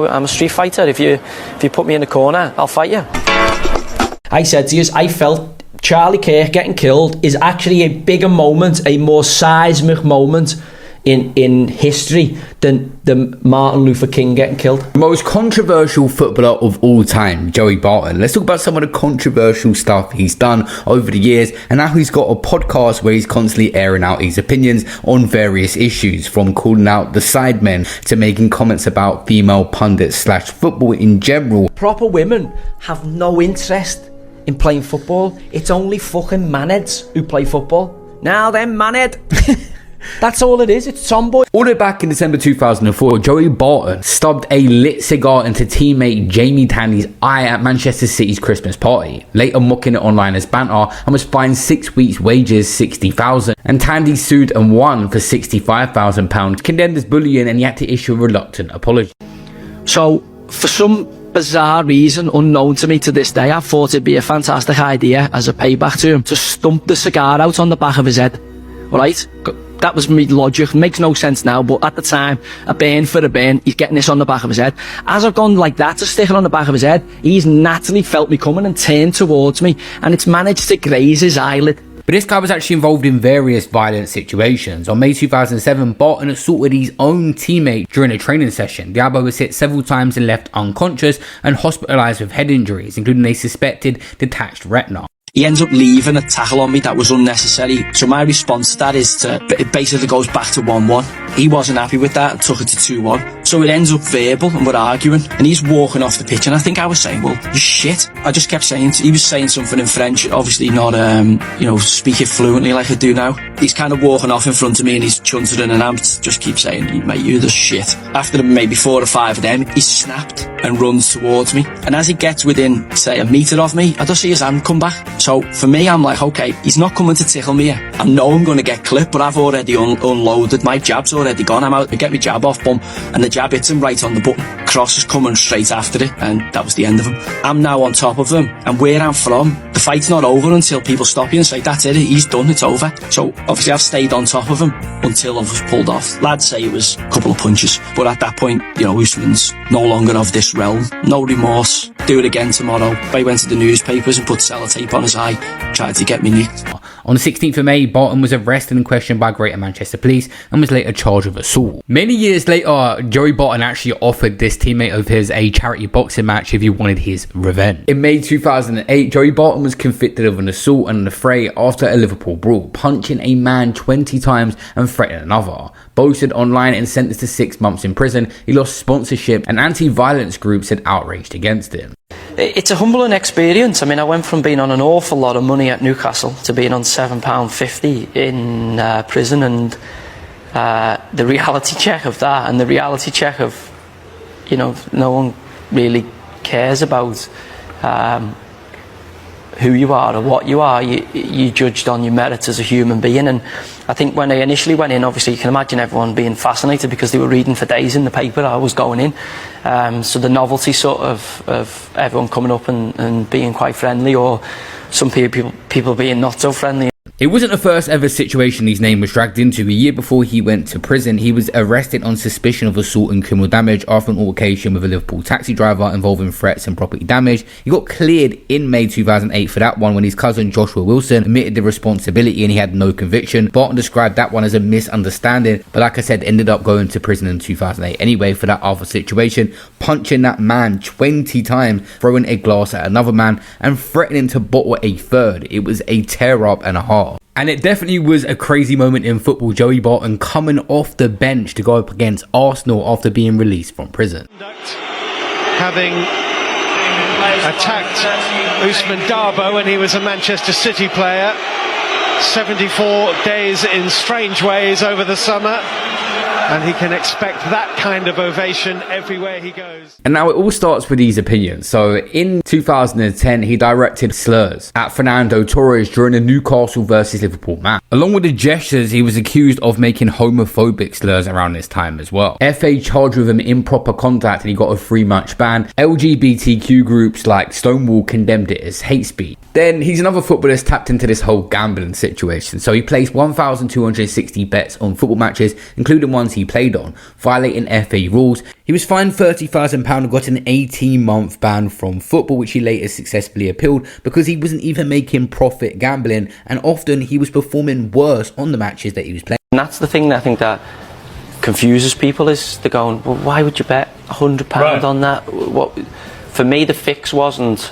I'm a street fighter. If you put me in a corner, I'll fight you. I said to you, I felt Charlie Kirk getting killed is actually a bigger moment, a more seismic moment in history than Martin Luther King getting killed. The most controversial footballer of all time, Joey Barton. Let's talk about some of the controversial stuff he's done over the years, and now he's got a podcast where he's constantly airing out his opinions on various issues, from calling out the sidemen to making comments about female pundits / football in general. Proper women have no interest in playing football. It's only fucking manheads who play football. Now then, manhead. That's all it is. It's tomboy. All the way back in December 2004, Joey Barton stubbed a lit cigar into teammate Jamie Tandy's eye at Manchester City's Christmas party, later mocking it online as banter, and was fined 6 weeks' wages, $60,000. And Tandy sued and won for £65,000, condemned as bullying, and he had to issue a reluctant apology. So, for some bizarre reason unknown to me to this day, I thought it'd be a fantastic idea as a payback to him to stump the cigar out on the back of his head. Alright? That was me logic. Makes no sense now, but at the time, a burn for a burn, he's getting this on the back of his head. As I've gone like that to stick it on the back of his head, he's naturally felt me coming and turned towards me, and it's managed to graze his eyelid. But this guy was actually involved in various violent situations. On May 2007, Barton assaulted his own teammate during a training session. The elbow was hit several times and left unconscious and hospitalised with head injuries, including a suspected detached retina. He ends up leaving a tackle on me that was unnecessary. So my response to that is it basically goes back to 1-1. He wasn't happy with that and took it to 2-1. So it ends up verbal and we're arguing. And he's walking off the pitch and I think I was saying, well, you shit. I just kept saying, he was saying something in French, obviously not, speak it fluently like I do now. He's kind of walking off in front of me and he's chuntering and I'm just keep saying, mate, you're the shit. After maybe 4 or 5 of them, he snapped and runs towards me. And as he gets within, say, a metre of me, I just see his hand come back. So for me, I'm like, okay, he's not coming to tickle me. I know I'm going to get clipped, but I've already unloaded. My jab's already gone. I'm out to get my jab off, boom, and the jab hits him right on the button. Cross is coming straight after it, and that was the end of him. I'm now on top of him, and where I'm from, the fight's not over until people stop you and say, that's it, he's done, it's over. So obviously I've stayed on top of him until I was pulled off. Lads say it was a couple of punches, but at that point, Usman's no longer of this realm. No remorse. Do it again tomorrow. I went to the newspapers and put sellotape on his eye, tried to get me nicked. On the 16th of May, Barton was arrested and questioned by Greater Manchester Police and was later charged with assault. Many years later, Joey Barton actually offered this teammate of his a charity boxing match if he wanted his revenge. In May 2008, Joey Barton was convicted of an assault and an affray after a Liverpool brawl, punching a man 20 times and threatening another. Posted online and sentenced to 6 months in prison, he lost sponsorship and anti-violence groups had outraged against him. It's a humbling experience. I mean, I went from being on an awful lot of money at Newcastle to being on £7.50 in prison, and the reality check of that, and the reality check of, no one really cares about who you are or what you are. You judged on your merits as a human being. And I think when I initially went in, obviously you can imagine everyone being fascinated because they were reading for days in the paper I was going in. So the novelty sort of everyone coming up and being quite friendly, or some people being not so friendly. It wasn't the first ever situation his name was dragged into. A year before he went to prison, he was arrested on suspicion of assault and criminal damage after an altercation with a Liverpool taxi driver involving threats and property damage. He got cleared in May 2008 for that one when his cousin Joshua Wilson admitted the responsibility and he had no conviction. Barton described that one as a misunderstanding, but like I said, ended up going to prison in 2008 anyway for that other situation, punching that man 20 times, throwing a glass at another man and threatening to bottle a third. It was a tear up and a half. And it definitely was a crazy moment in football. Joey Barton coming off the bench to go up against Arsenal after being released from prison. Having attacked Ousmane Darboe when he was a Manchester City player, 74 days in strange ways over the summer, and he can expect that kind of ovation everywhere he goes. And now it all starts with these opinions. So in 2010, he directed slurs at Fernando Torres during the Newcastle versus Liverpool match. Along with the gestures, he was accused of making homophobic slurs around this time as well. FA charged with him improper contact and he got a 3-match ban. LGBTQ groups like Stonewall condemned it as hate speech. Then he's another footballer that's tapped into this whole gambling situation. So he placed 1,260 bets on football matches, including ones he played on, violating FA rules. He was fined £30,000 and got an 18-month ban from football, which he later successfully appealed because he wasn't even making profit gambling, and often he was performing worse on the matches that he was playing. And that's the thing that I think that confuses people, is they're going, well, why would you bet £100 on that? What? For me, the fix wasn't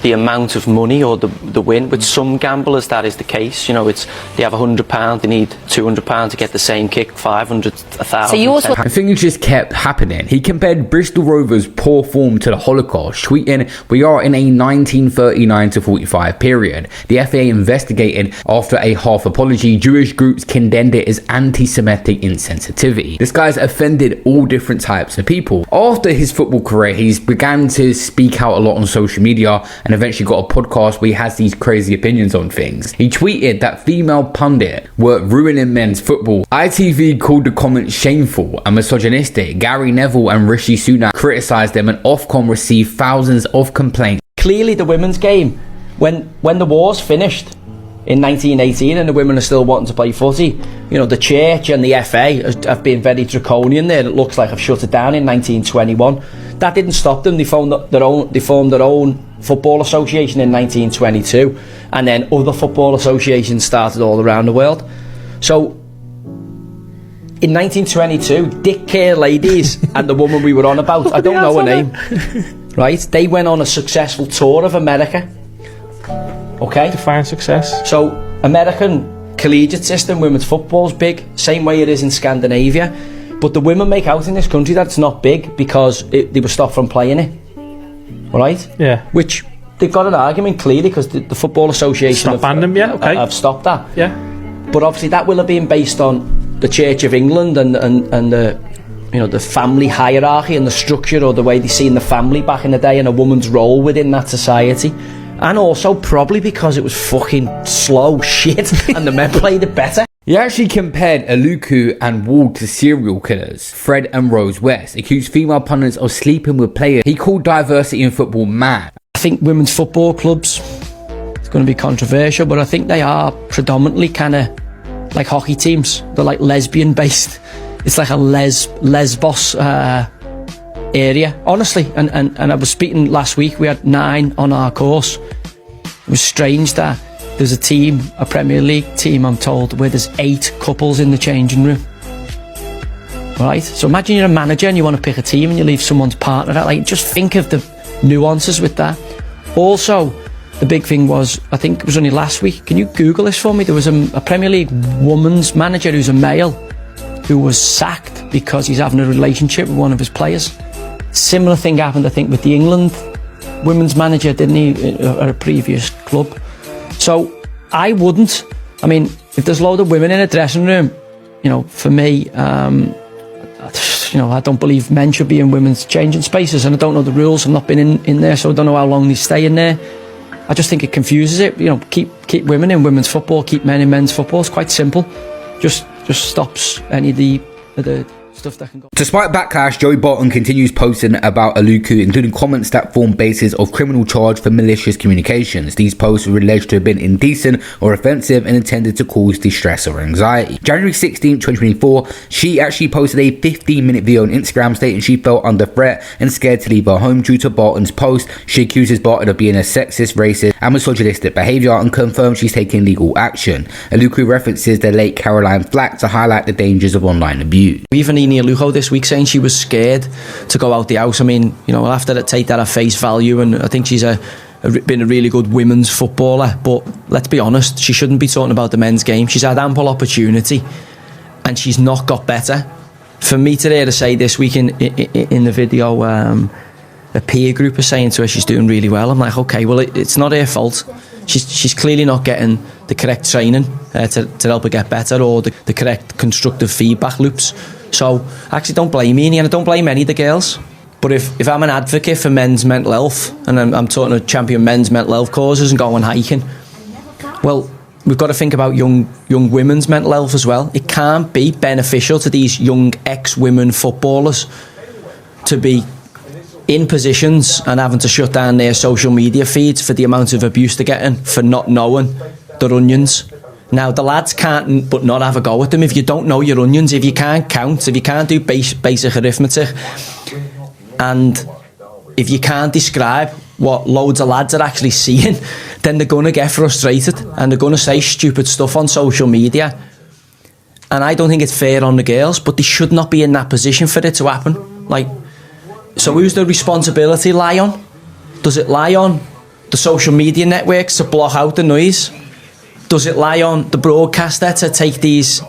the amount of money or the win. With some gamblers, that is the case. You know, it's they have £100, they need £200 to get the same kick, 500, 1,000. So yours, and things just kept happening. He compared Bristol Rovers' poor form to the Holocaust, tweeting, "We are in a 1939 to 45 period. The FA investigated after a half apology. Jewish groups condemned it as anti-Semitic insensitivity." This guy's offended all different types of people. After his football career, he's began to speak out a lot on social media and eventually got a podcast where he has these crazy opinions on things. He tweeted that female pundit were ruining men's football. ITV called the comments shameful and misogynistic. Gary Neville and Rishi Sunak criticised them, and Ofcom received thousands of complaints. Clearly the women's game, when the war's finished in 1918 and the women are still wanting to play footy, you know, the church and the FA have been very draconian there. It looks like I've shut it down in 1921. That didn't stop them. They formed their own football association in 1922, and then other football associations started all around the world. So in 1922, Dick Care Ladies and the woman we were on about, I don't know her name, right? They went on a successful tour of America. Okay? Define success. So American collegiate system, women's football's big, same way it is in Scandinavia. But the women make out in this country that it's not big because they were stopped from playing it. Right? Yeah. Which they've got an argument clearly because the Football Association have stopped that. Yeah. But obviously that will have been based on the Church of England and the, you know, the family hierarchy and the structure, or the way they seen the family back in the day and a woman's role within that society. And also probably because it was fucking slow shit and the men played it better. He actually compared Aluku and Ward to serial killers. Fred and Rose West accused female pundits of sleeping with players. He called diversity in football mad. I think women's football clubs, it's going to be controversial, but I think they are predominantly kind of like hockey teams. They're like lesbian based. It's like a Lesbos area, honestly. And I was speaking last week, we had 9 on our course. It was strange that there's a team, a Premier League team, I'm told, where there's 8 couples in the changing room. Right? So imagine you're a manager and you want to pick a team and you leave someone's partner out. Like, just think of the nuances with that. Also, the big thing was, I think it was only last week, can you Google this for me? There was a Premier League women's manager who's a male who was sacked because he's having a relationship with one of his players. Similar thing happened, I think, with the England women's manager, didn't he, at a previous club. So I wouldn't. I mean, if there's a load of women in a dressing room, you know, for me, you know, I don't believe men should be in women's changing spaces, and I don't know the rules. I've not been in there, so I don't know how long they stay in there. I just think it confuses it. You know, keep women in women's football, keep men in men's football. It's quite simple. Just stops any of the stuff that can go. Despite backlash, Joey Barton continues posting about Aluku, including comments that form basis of criminal charge for malicious communications. These posts were alleged to have been indecent or offensive and intended to cause distress or anxiety. January 16, 2024, she actually posted a 15-minute video on Instagram stating she felt under threat and scared to leave her home due to Barton's post. She accuses Barton of being a sexist, racist and misogynistic behaviour and confirms she's taking legal action. Aluku references the late Caroline Flack to highlight the dangers of online abuse. Even Nini Aluko this week saying she was scared to go out the house. I mean, you know, we'll have to take that at face value, and I think she's been a really good women's footballer, but let's be honest, she shouldn't be talking about the men's game. She's had ample opportunity and she's not got better. For me today to say this week in the video, a peer group is saying to her she's doing really well. I'm like, okay, well, it's not her fault. She's clearly not getting the correct training to help her get better, or the correct constructive feedback loops. So actually don't blame me, and I don't blame any of the girls. But if I'm an advocate for men's mental health, and I'm talking to champion men's mental health causes and going hiking, well, we've got to think about young women's mental health as well. It can't be beneficial to these young ex-women footballers to be in positions and having to shut down their social media feeds for the amount of abuse they're getting for not knowing their onions. Now, the lads can't but not have a go at them. If you don't know your onions, if you can't count, if you can't do basic arithmetic, and if you can't describe what loads of lads are actually seeing, then they're going to get frustrated and they're going to say stupid stuff on social media. And I don't think it's fair on the girls, but they should not be in that position for it to happen. Like, so who's the responsibility lie on? Does it lie on the social media networks to block out the noise? Does it lie on the broadcaster to take these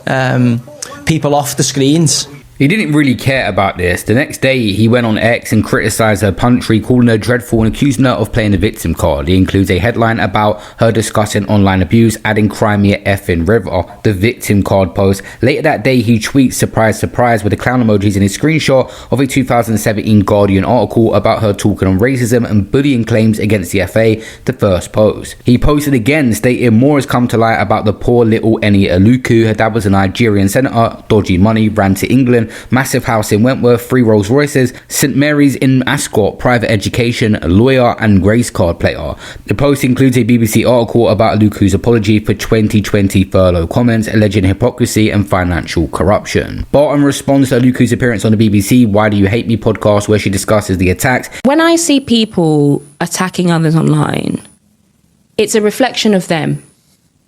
people off the screens? He didn't really care about this. The next day, he went on X and criticised her punditry, calling her dreadful and accusing her of playing the victim card. He includes a headline about her discussing online abuse, adding Crimea effing river, the victim card post. Later that day, he tweets, surprise, surprise, with the clown emojis in his screenshot of a 2017 Guardian article about her talking on racism and bullying claims against the FA, the first post. He posted again, stating more has come to light about the poor little Eni Aluku. Her dad was a Nigerian senator, dodgy money, ran to England, massive house in Wentworth, 3 Rolls Royces, St Mary's in Ascot, private education, lawyer and grace card player. The post includes a BBC article about Luku's apology for 2020 furlough comments alleging hypocrisy and financial corruption. Barton responds to Luku's appearance on the BBC Why Do You Hate Me podcast, where she discusses the attacks. When I see people attacking others online, it's a reflection of them,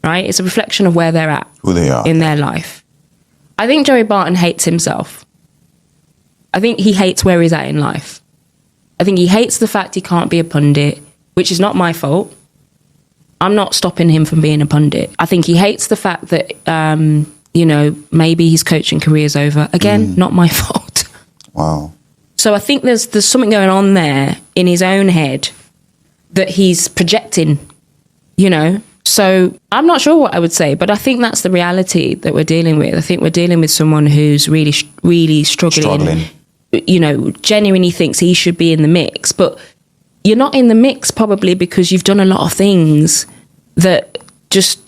right? It's a reflection of where they're at, who they are in their life. I think Joey Barton hates himself. I think he hates where he's at in life. I think he hates the fact he can't be a pundit, which is not my fault. I'm not stopping him from being a pundit. I think he hates the fact that, maybe his coaching career's over. Again, not my fault. Wow. So I think there's something going on there in his own head that he's projecting, So I'm not sure what I would say, but I think that's the reality that we're dealing with. I think we're dealing with someone who's really, really struggling. Genuinely thinks he should be in the mix. But you're not in the mix probably because you've done a lot of things that just,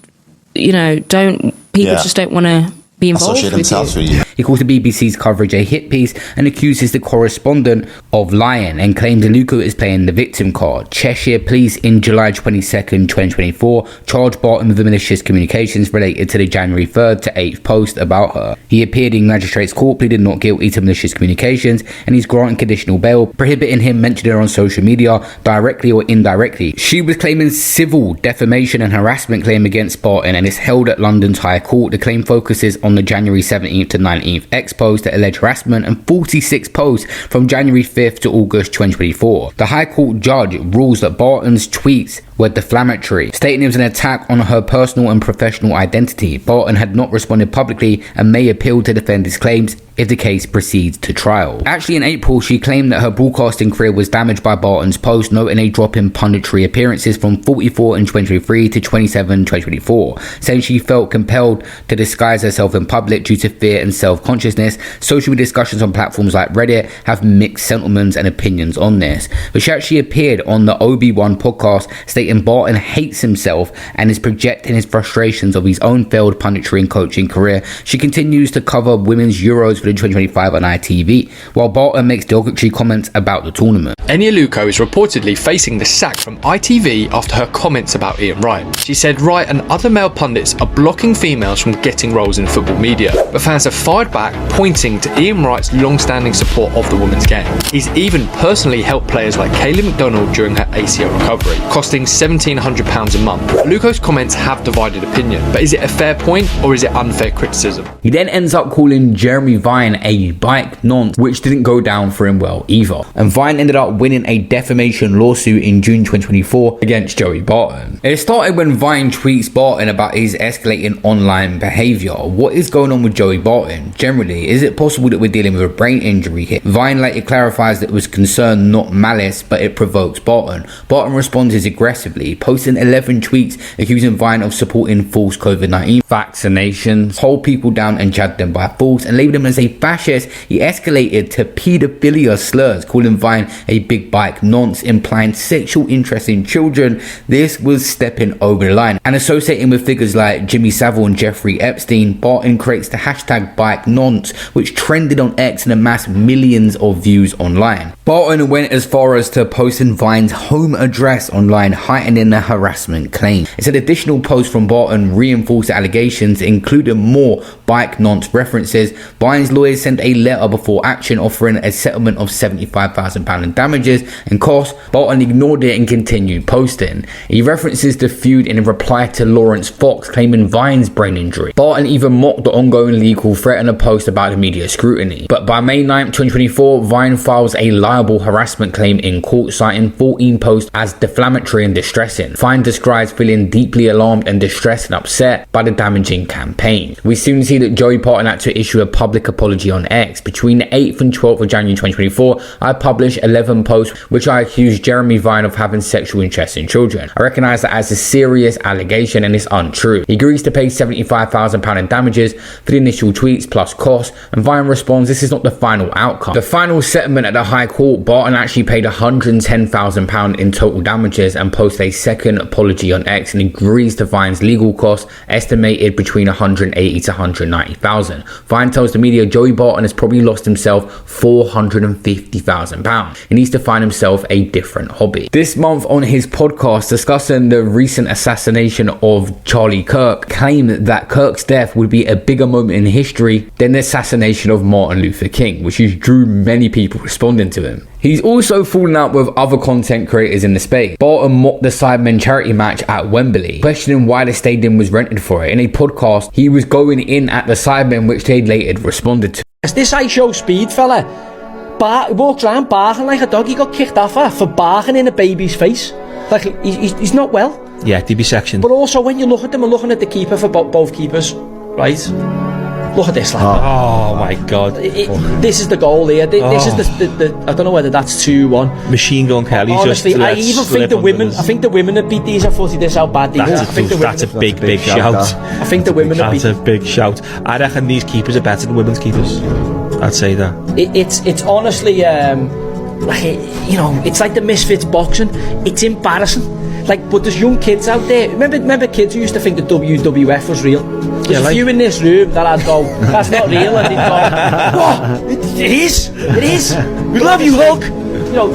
just don't want to be involved associate with themselves you. with you. He calls the BBC's coverage a hit piece and accuses the correspondent of lying and claims Luku is playing the victim card. Cheshire Police in July 22nd, 2024 charged Barton with malicious communications related to the January 3rd to 8th post about her. He appeared in magistrate's court, pleaded not guilty to malicious communications, and he's granted conditional bail, prohibiting him mentioning her on social media directly or indirectly. She was claiming civil defamation and harassment claim against Barton and is held at London's High Court. The claim focuses on the January 17th to 19th X post that alleged harassment and 46 posts from January 5th to August 2024. The High Court judge rules that Barton's tweets were defamatory, stating it was an attack on her personal and professional identity. Barton had not responded publicly and may appeal to defend his claims if the case proceeds to trial. Actually, in April, she claimed that her broadcasting career was damaged by Barton's post, noting a drop in punditry appearances from 44 in 2023 to 27 in 2024, saying she felt compelled to disguise herself in public due to fear and self-consciousness. Social media discussions on platforms like Reddit have mixed sentiments and opinions on this, but she actually appeared on the Obi-Wan podcast, stating Barton hates himself and is projecting his frustrations of his own failed punditry and coaching career. She continues to cover women's Euros for 2025 on ITV, while Barton makes derogatory comments about the tournament. Eni Aluko is reportedly facing the sack from ITV after her comments about Ian Wright. She said Wright and other male pundits are blocking females from getting roles in football media, but fans have fired back, pointing to Ian Wright's long-standing support of the women's game. He's even personally helped players like Kaylee McDonald during her ACL recovery, costing £1,700 a month. Aluko's comments have divided opinion, but is it a fair point or is it unfair criticism? He then ends up calling Jeremy Vine a bike nonce, which didn't go down for him well either. And Vine ended up winning a defamation lawsuit in June 2024 against Joey Barton. It started when Vine tweets Barton about his escalating online behaviour. What is going on with Joey Barton? Generally, is it possible that we're dealing with a brain injury here? Vine later clarifies that it was concern, not malice, but it provokes Barton. Barton responds aggressively, posting 11 tweets accusing Vine of supporting false COVID-19 vaccinations, hold people down and judge them by force, and label them as a fascist. He escalated to paedophilia slurs, calling Vine a big bike nonce, implying sexual interest in children. This was stepping over the line. And associating with figures like Jimmy Savile and Jeffrey Epstein, Barton creates the hashtag bike nonce, which trended on X and amassed millions of views online. Barton went as far as to posting Vine's home address online, lightening the harassment claim. It said additional posts from Barton reinforced the allegations, including more bike nonce references. Barton's lawyers sent a letter before action offering a settlement of £75,000 in damages and costs. Barton ignored it and continued posting. He references the feud in reply to Lawrence Fox claiming Vine's brain injury. Barton even mocked the ongoing legal threat in a post about the media scrutiny. But by May 9, 2024, Vine files a liable harassment claim in court, citing 14 posts as defamatory and distressing. Vine describes feeling deeply alarmed and distressed and upset by the damaging campaign. We soon see that Joey Barton had to issue a public apology on X. Between the 8th and 12th of January 2024, I published 11 posts which I accused Jeremy Vine of having sexual interest in children. I recognise that as a serious allegation and it's untrue. He agrees to pay £75,000 in damages for the initial tweets plus costs, and Vine responds this is not the final outcome. The final settlement at the High Court, Barton actually paid £110,000 in total damages and posted a second apology on X and agrees to Vine's legal costs estimated between £180,000 to £190,000. Vine tells the media Joey Barton has probably lost himself £450,000. He needs to find himself a different hobby. This month on his podcast discussing the recent assassination of Charlie Kirk, claimed that Kirk's death would be a bigger moment in history than the assassination of Martin Luther King, which has drew many people responding to him. He's also fallen out with other content creators in the space. Barton mocked the Sidemen charity match at Wembley, questioning why the stadium was rented for it. In a podcast, he was going in at the Sidemen, which they later responded to. This I Show Speed fella walks around barking like a dog. He got kicked off for barking in a baby's face. Like, he's not well. Yeah, DB section. But also, when you look at them and looking at the keeper for both keepers, right? Look at this, lad. Oh my God. This is the goal here. This is the I don't know whether that's 2-1. Machine Gun Kelly. Honestly, I even think the women have beat these at footy. This how bad these are. That's a big shout. I think the women have beat. That's a big shout. I reckon these keepers are better than women's keepers. I'd say that. It's honestly, like, you know, it's like the Misfits boxing. It's embarrassing. Like, but there's young kids out there. Remember kids who used to think the WWF was real? There's a few in this room that I'd go, that's not real, and they'd go, what? It is. We love you, Hulk. You know,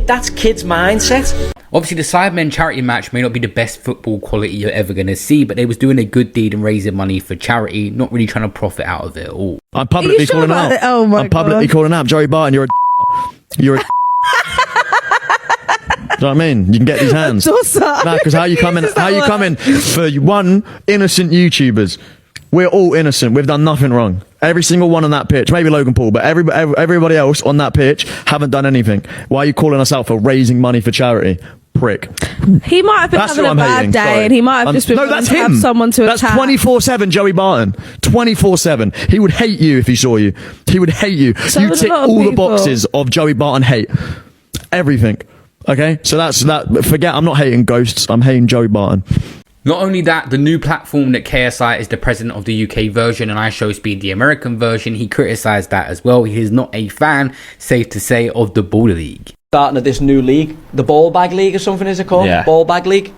that's kids' mindset. Obviously, the Sidemen charity match may not be the best football quality you're ever going to see, but they was doing a good deed and raising money for charity, not really trying to profit out of it at all. I'm publicly calling out. Oh my God. I'm publicly calling out. Joey Barton, you're a do you know what I mean? You can get these hands. Nah, because how you come in for one innocent YouTubers? We're all innocent. We've done nothing wrong. Every single one on that pitch, maybe Logan Paul, but everybody else on that pitch haven't done anything. Why are you calling us out for raising money for charity? Prick. He might have been having a bad day, and he might have just been that's to him. have someone to that's attack. 24/7 Joey Barton. 24/7. He would hate you if he saw you. He would hate you. So you tick all the boxes of Joey Barton hate. Everything. Okay? So that's that. Forget, I'm not hating ghosts. I'm hating Joey Barton. Not only that, the new platform that KSI is the president of the UK version and iShowSpeed the American version, he criticised that as well. He is not a fan, safe to say, of the Baller League. Starting at this new league, the Ball Bag League or something is it called? Yeah. Ball Bag League.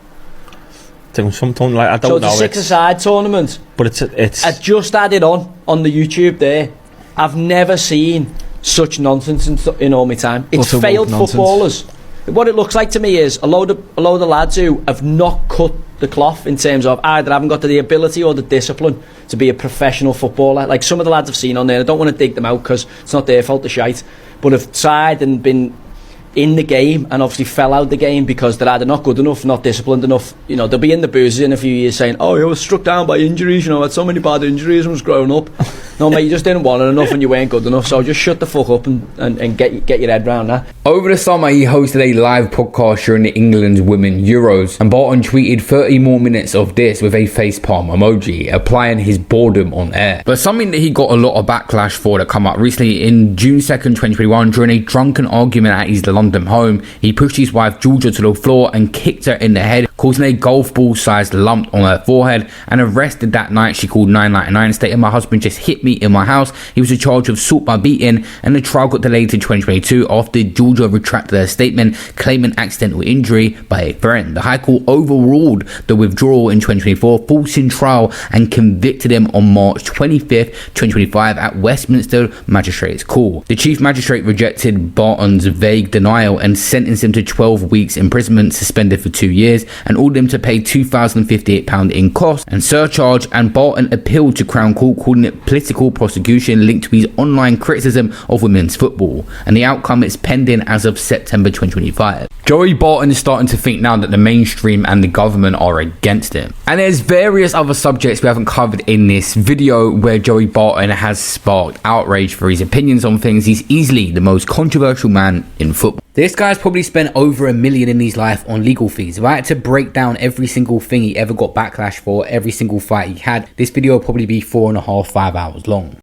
Something like, I don't know. So it's a 6-a-side tournament. But it's. I just added on the YouTube there. I've never seen such nonsense in all my time. It's failed footballers. What it looks like to me is a load of lads who have not cut the cloth in terms of either haven't got the ability or the discipline to be a professional footballer. Like some of the lads I've seen on there, I don't want to dig them out because it's not their fault, the shite, but have tried and been in the game and obviously fell out the game because they're either not good enough, not disciplined enough. You know, they'll be in the boozes in a few years saying, oh, I was struck down by injuries, you know, I had so many bad injuries when I was growing up. No, mate, you just didn't want it enough and you weren't good enough, so just shut the fuck up and get your head round that. Over the summer, he hosted a live podcast during the England's Women Euros, and Barton tweeted 30 more minutes of this with a facepalm emoji, applying his boredom on air. But something that he got a lot of backlash for that come up recently, in June 2nd, 2021, during a drunken argument at his London home, he pushed his wife Georgia to the floor and kicked her in the head, causing a golf ball sized lump on her forehead, and arrested that night. She called 999, stating, my husband just hit me in my house. He was charged with assault by beating, and the trial got delayed to 2022 after Georgia soldier retracted their statement, claiming accidental injury by a friend. The High Court overruled the withdrawal in 2024, forcing trial and convicted him on March 25th, 2025 at Westminster Magistrates Court. The Chief Magistrate rejected Barton's vague denial and sentenced him to 12 weeks imprisonment, suspended for 2 years, and ordered him to pay £2,058 in costs and surcharge. And Barton appealed to Crown Court, calling it political prosecution linked to his online criticism of women's football, and the outcome is pending as of September 2025. Joey Barton is starting to think now that the mainstream and the government are against him. And there's various other subjects we haven't covered in this video where Joey Barton has sparked outrage for his opinions on things. He's easily the most controversial man in football. This guy's probably spent over $1 million in his life on legal fees. If I had to break down every single thing he ever got backlash for, every single fight he had, this video will probably be 4.5 to 5 hours long.